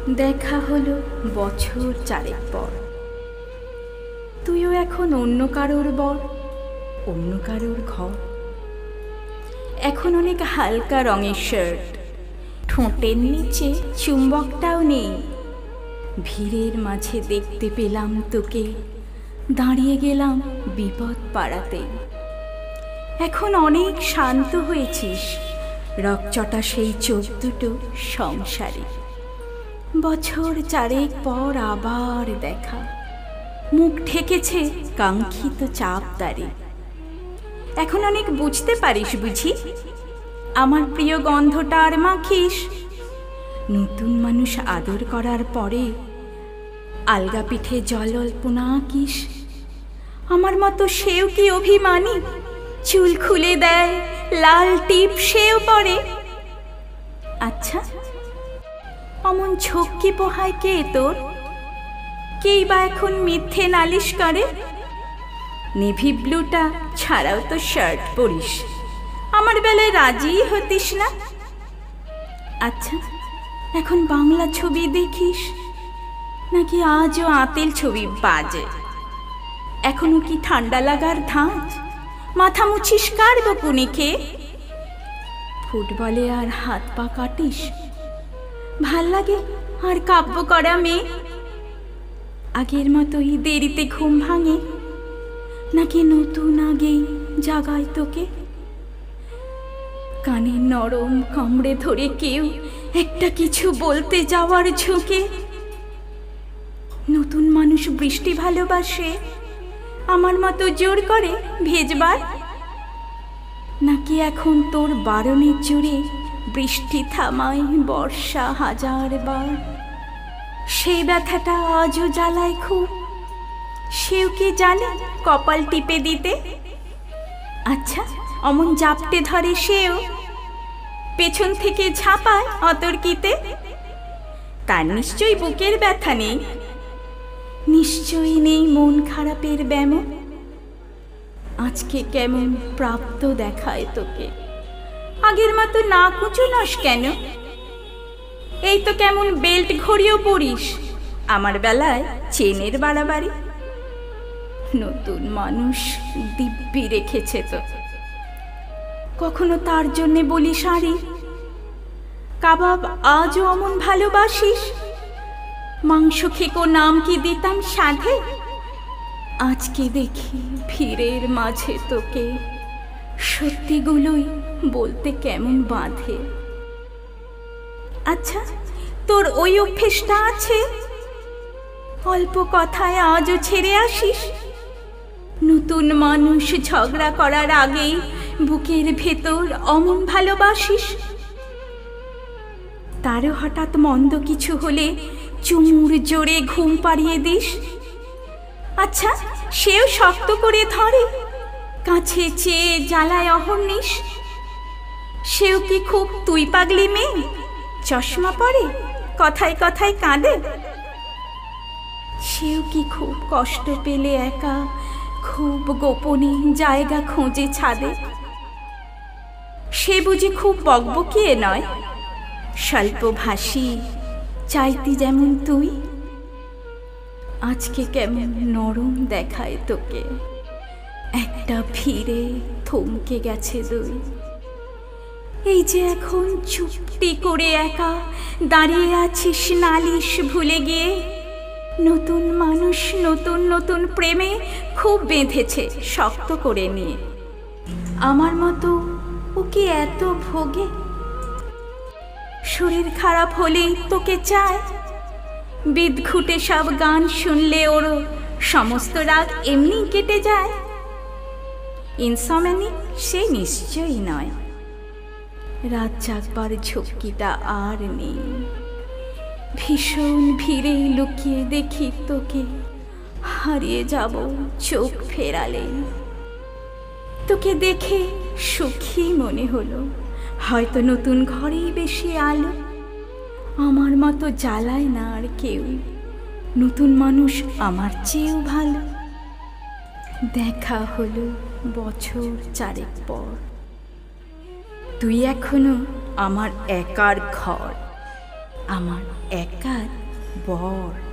দেখা হলো বছর চারেক পর। তুইও এখন অন্য কারোর বর, অন্য কারোর ঘর। এখন অনেক হালকা রঙের শার্ট, ঠোঁটের নিচে চুম্বকটাও নেই। ভিড়ের মাঝে দেখতে পেলাম তোকে, দাঁড়িয়ে গেলাম বিপদ পাড়াতে। এখন অনেক শান্ত হয়েছিস, রকচটা সেই চোখ দুটো সংসারে। বছর চারেক পর আবার দেখা, মুখ ঠেকেছে কাঙ্ক্ষিত চাপদারে। এখন অনেক বুঝতে পারিস বুঝি, আমার প্রিয় গন্ধটা আর মাখিস। নতুন মানুষ আদর করার পরে আলগা পিঠে জল অল্পনা আঁকিস। আমার মতো সেও কি অভিমানী, চুল খুলে দেয়, লাল টিপ সেও পরে। আচ্ছা, অমন ঝক্কি পোহায় কে তোর? কেই বা এখন মিথ্যে নালিশ করে? নেভি ব্লুটা ছাড়াও তো শার্ট পরিস, আমার বেলায় রাজি হতিস না। আচ্ছা, এখন বাংলা ছবি দেখিস নাকি আজও আঁতেল ছবি বাজে? এখনো কি ঠান্ডা লাগার ধাঁচ, মাথা মুছিস কার বকুনি খেয়ে? ফুটবলে আর হাত পা কাটিস, ভাল লাগে আর কাব্য করা মেয়ে? আগের মতোই দেরিতে ঘুম ভাঙে নাকি নতুন আগেই জাগায় তোকে? কানে নরম কামড়ে ধরে কেউ একটা কিছু বলতে যাওয়ার ঝুঁকে। নতুন মানুষ বৃষ্টি ভালোবাসে, আমার মতো জোর করে ভেজবার? নাকি এখন তোর বারণের জোরে বৃষ্টি থামায় বর্ষা হাজারবার? সেই ব্যথাটা আজও জ্বালায় খুব, সেও কি জানে কপাল টিপে দিতে? আচ্ছা, অমন জাপটে ধরে সেও, পেছন থেকে ঝাঁপায় অতর্কিতে। তার নিশ্চয়ই বুকের ব্যথা নেই, নিশ্চয়ই নেই মন খারাপের ব্যামো। আজকে কেমন প্রাপ্ত দেখায় তোকে, আগের মতো না কুচুনস কেন? এই তো কেমন বেল্ট ঘড়িও পরিস, আমার বেলায় চেনের বাড়াবাড়ি। নতুন মানুষ দিব্যি রেখেছে তো, কখনো তার জন্যে বলি শাড়ি। কাবাব আজও অমন ভালোবাসিস, মাংস খেকো নাম কি দিতাম সাধে। আজকে দেখি ভিড়ের মাঝে তোকে, সত্যিগুলোই বলতে কেমন বাঁধে। আচ্ছা, তোর ওই অভ্যেসটা আছে, অল্প কথায় আজও ছেড়ে আসিস। নতুন মানুষ ঝগড়া করার আগেই বুকের ভেতর অমন ভালোবাসিস। তারও হঠাৎ মন্দ কিছু হলে চুমুর জোরে ঘুম পাড়িয়ে দিস। আচ্ছা, সেও শক্ত করে ধরে, কাছে চেয়ে জ্বালায় অহর্নিশ। সেও কি খুব তুই পাগলি মেয়ে, চশমা পরে, কথায় কথায় কাঁদে? সেও কি খুব কষ্ট পেলে একা, খুব গোপনে জায়গা খোঁজে ছাদে? সে বুঝি খুব বকবকিয়ে নয়, স্বল্পভাষী, চাইতি যেমন তুই? আজকে কেমন নরম দেখায় তোকে, একটা ভিড়ে থমকে গেছে দুই। এই যে এখন চুপটি করে একা দাঁড়িয়ে আছিস নালিশ ভুলে গিয়ে। নতুন মানুষ নতুন নতুন প্রেমে খুব বেঁধেছে শক্ত করে নিয়ে। আমার মতো ও কি এত ভোগে? শরীর খারাপ হলেই তোকে চায়, বিদঘুটে সব গান শুনলে ওরও সমস্ত রাগ এমনি কেটে যায়। ইনসমনিক সে নিশ্চয়ই নয়, রাত জাগবার ঝক্কিটা আর নেই। ভীষণ ভিড়ে লুকিয়ে দেখি তোকে, হারিয়ে যাব চোখ ফেরালে। তোকে দেখে সুখী মনে হলো, হয়তো নতুন ঘরেই বেশি আলো। আমার মতো জ্বালায় না আর কেউ, নতুন মানুষ আমার চেয়েও ভালো। দেখা হলো বছর চারেক পর, তুই এখনো আমার একার ঘর, আমার একার বর।